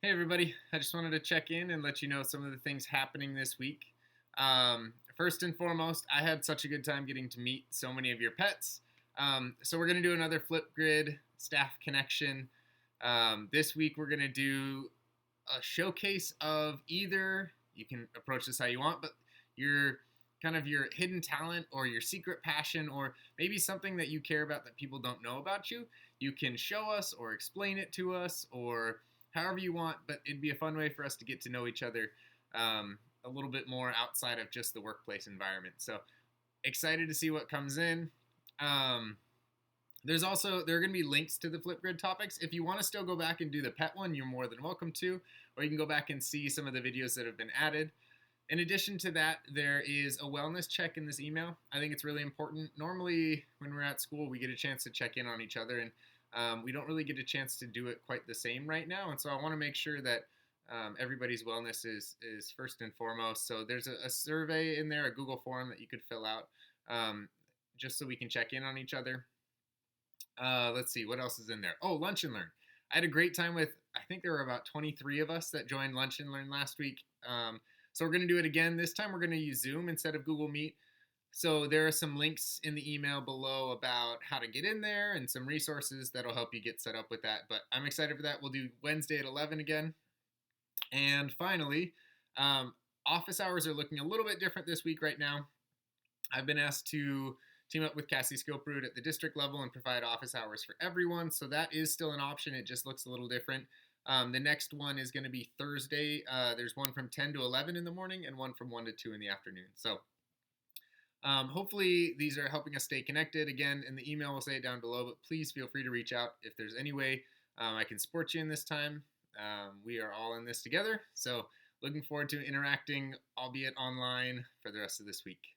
Hey everybody, I just wanted to check in and let you know some of the things happening this week. First and foremost, I had such a good time getting to meet so many of your pets. So we're going to do another Flipgrid staff connection. This week we're going to do a showcase of either, you can approach this how you want, but your your hidden talent or your secret passion or maybe something that you care about that people don't know about you. You can show us or explain it to us or however you want, but it'd be a fun way for us to get to know each other a little bit more outside of just the workplace environment. So excited to see what comes in. Um, there are going to be links to the Flipgrid topics. If you want to still go back and do the pet one, you're more than welcome to, or you can go back and see some of the videos that have been added. In addition to that, there is a wellness check in this email. I think it's really important. Normally, when we're at school, we get a chance to check in on each other, and we don't really get a chance to do it quite the same right now. And so I want to make sure that everybody's wellness is first and foremost. So there's a survey in there, a Google form that you could fill out, just so we can check in on each other. Let's see, what else is in there? Oh, Lunch and Learn. I had a great time with, I think there were about 23 of us that joined Lunch and Learn last week. So we're going to do it again. This time we're going to use Zoom instead of Google Meet. So there are some links in the email below about how to get in there and some resources that'll help you get set up with that. But I'm excited for that. We'll do Wednesday at 11 again. And finally, office hours are looking a little bit different this week right now. I've been asked to team up with Cassie Skilprud at the district level and provide office hours for everyone. So that is still an option. It just looks a little different. The next one is going to be Thursday. There's one from 10 to 11 in the morning and one from 1 to 2 in the afternoon. So hopefully these are helping us stay connected. Again, in the email, we'll say it down below, but please feel free to reach out if there's any way I can support you in this time. We are all in this together. So looking forward to interacting, albeit online, for the rest of this week.